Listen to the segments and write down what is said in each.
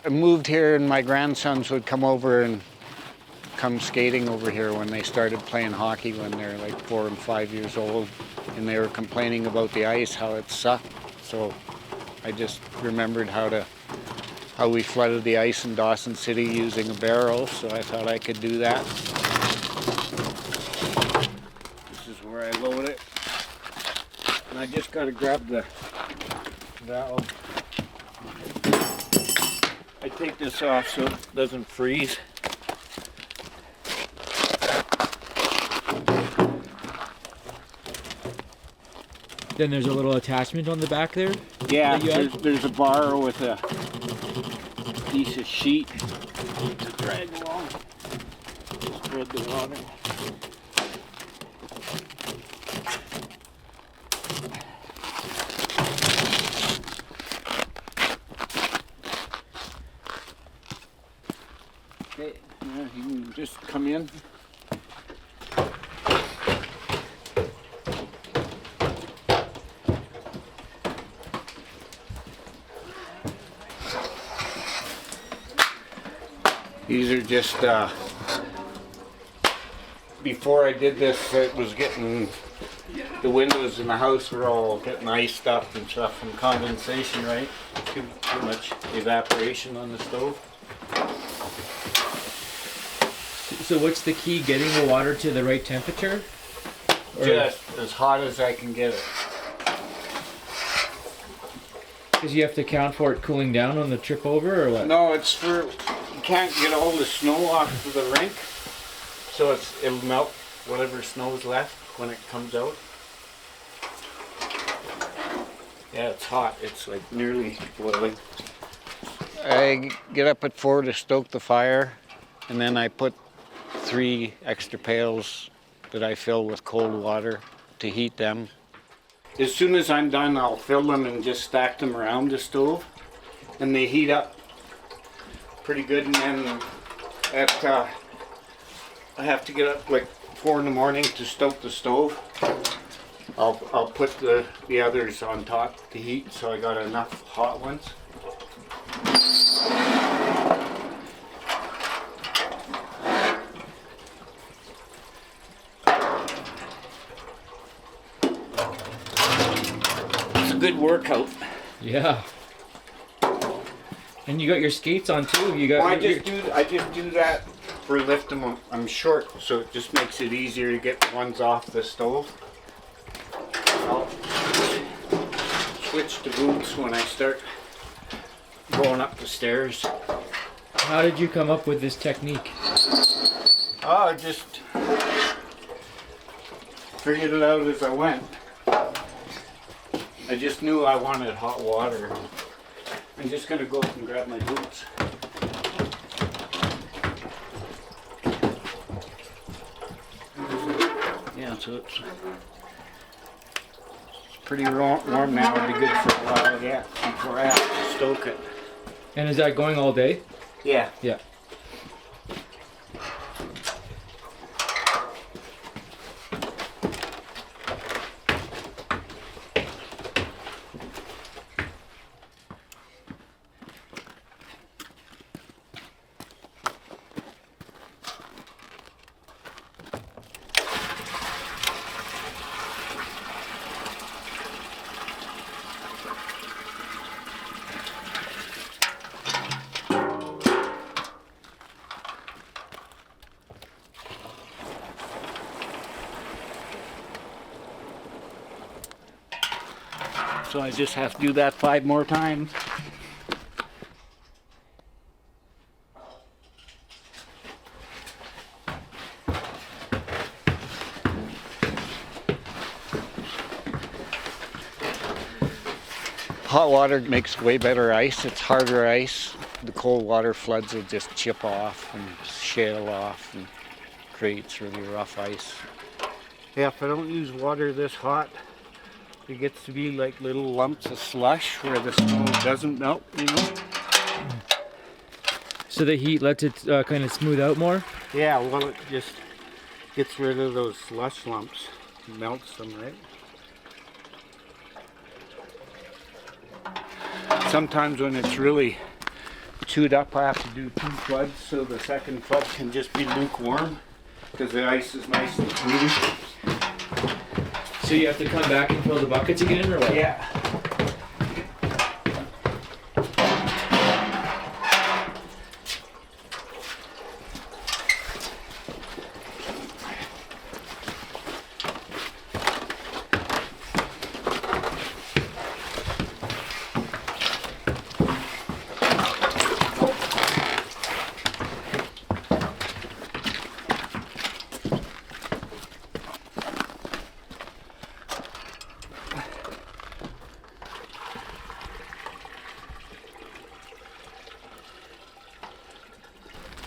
I moved here and my grandsons would come over and come skating over here when they started playing hockey when they're like 4 and 5 years old, and they were complaining about the ice, how it sucked. So I just remembered how we flooded the ice in Dawson City using a barrel, so I thought I could do that. This is where I load it. And I just got to grab the valve. I take this off so it doesn't freeze. Then there's a little attachment on the back there? Yeah, there's a bar with a piece of sheet to drag along. Spread the water. Okay, now you can just come in. These are just, before I did this, it was getting, the windows in the house were all getting iced up and stuff from condensation, right? Too much evaporation on the stove. So what's the key? Getting the water to the right temperature? Or just as hot as I can get it. because you have to account for it cooling down on the trip over, or what? No, it's for, you can't get all the snow off of the rink, so it'll melt whatever snow's left when it comes out. Yeah, it's hot. It's like nearly boiling. I get up at 4 to stoke the fire, and then I put 3 extra pails that I fill with cold water to heat them. As soon as I'm done, I'll fill them and just stack them around the stove, and they heat up pretty good. And then I have to get up like 4 in the morning to stoke the stove. I'll put the others on top to heat, so I got enough hot ones. It's a good workout. Yeah. And you got your skates on too. You got. Well, I just do that for lifting. I'm short, so it just makes it easier to get the ones off the stove. I'll switch to boots when I start going up the stairs. How did you come up with this technique? Oh, I just figured it out as I went. I just knew I wanted hot water. I'm just going to go up and grab my boots. Yeah, so it's pretty warm now. It'll be good for a while yet before I have to stoke it. And is that going all day? Yeah. Yeah. So I just have to do that 5 more times. Hot water makes way better ice. It's harder ice. The cold water floods will just chip off and shale off and creates really rough ice. Yeah, if I don't use water this hot, it gets to be like little lumps of slush where the snow doesn't melt, you know? So the heat lets it kind of smooth out more? Yeah, well, it just gets rid of those slush lumps, melts them, right? Sometimes when it's really chewed up, I have to do 2 floods, so the second flood can just be lukewarm because the ice is nice and smooth. So you have to come back and fill the buckets again, or what? Yeah.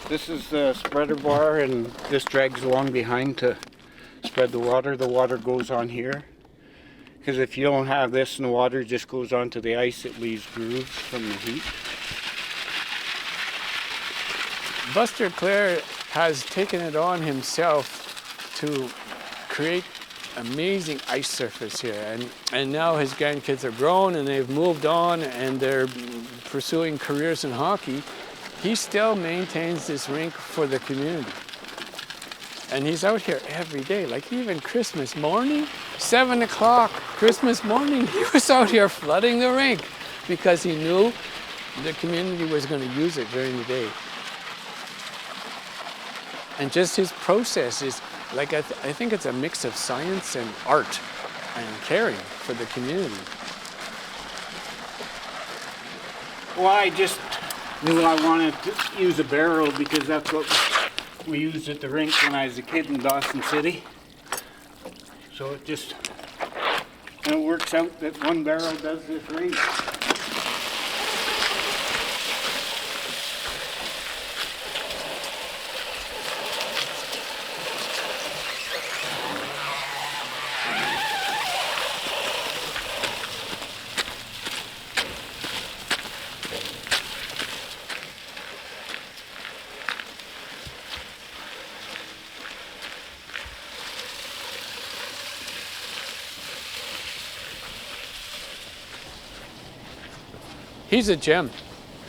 This is the spreader bar, and this drags along behind to spread the water. The water goes on here. Because if you don't have this and the water just goes onto the ice, it leaves grooves from the heat. Buster Clare has taken it on himself to create amazing ice surface here, and now his grandkids are grown and they've moved on and they're pursuing careers in hockey. He still maintains this rink for the community. And he's out here every day, like even Christmas morning, 7 o'clock, Christmas morning, he was out here flooding the rink because he knew the community was going to use it during the day. And just his process is, like, I think it's a mix of science and art and caring for the community. Well, I just knew I wanted to use a barrel because that's what we used at the rink when I was a kid in Dawson City. So it just, and it works out that one barrel does this rink. He's a gem.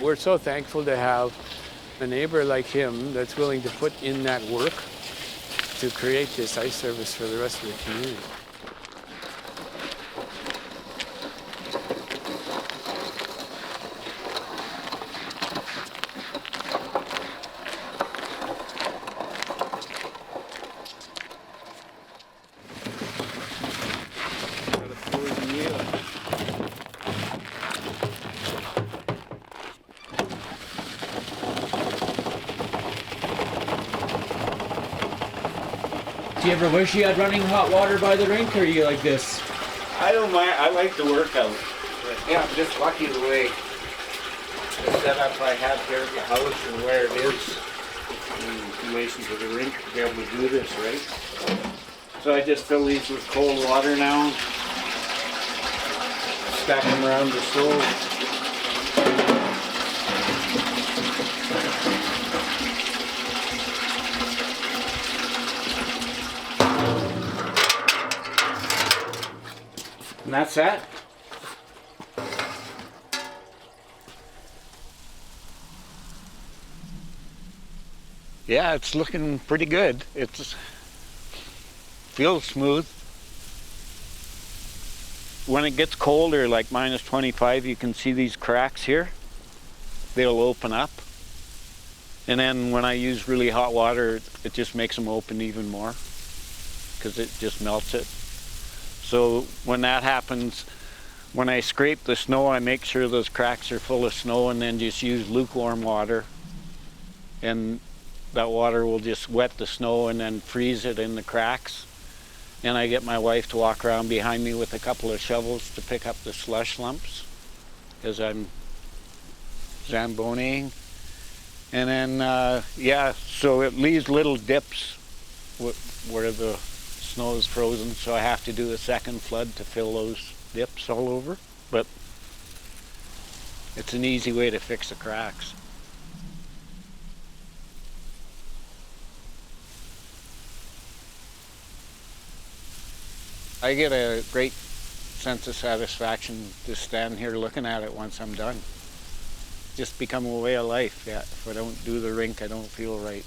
We're so thankful to have a neighbor like him that's willing to put in that work to create this ice service for the rest of the community. Do you ever wish you had running hot water by the rink, or are you like this? I don't mind. I like the workout. Yeah, I'm just lucky the way the setup I have here at the house and where it is in relation to the rink to be able to do this, right? So I just fill these with cold water now, stack them around the stove. And that's that. Yeah, it's looking pretty good. It's feels smooth. When it gets colder, like -25, you can see these cracks here. They'll open up. And then when I use really hot water, it just makes them open even more because it just melts it. So when that happens, when I scrape the snow, I make sure those cracks are full of snow and then just use lukewarm water. And that water will just wet the snow and then freeze it in the cracks. And I get my wife to walk around behind me with a couple of shovels to pick up the slush lumps as I'm Zamboniing. And then, yeah, so it leaves little dips where the snow is frozen, so I have to do a second flood to fill those dips all over. But it's an easy way to fix the cracks. I get a great sense of satisfaction to stand here looking at it once I'm done. just become a way of life. Yeah, if I don't do the rink, I don't feel right.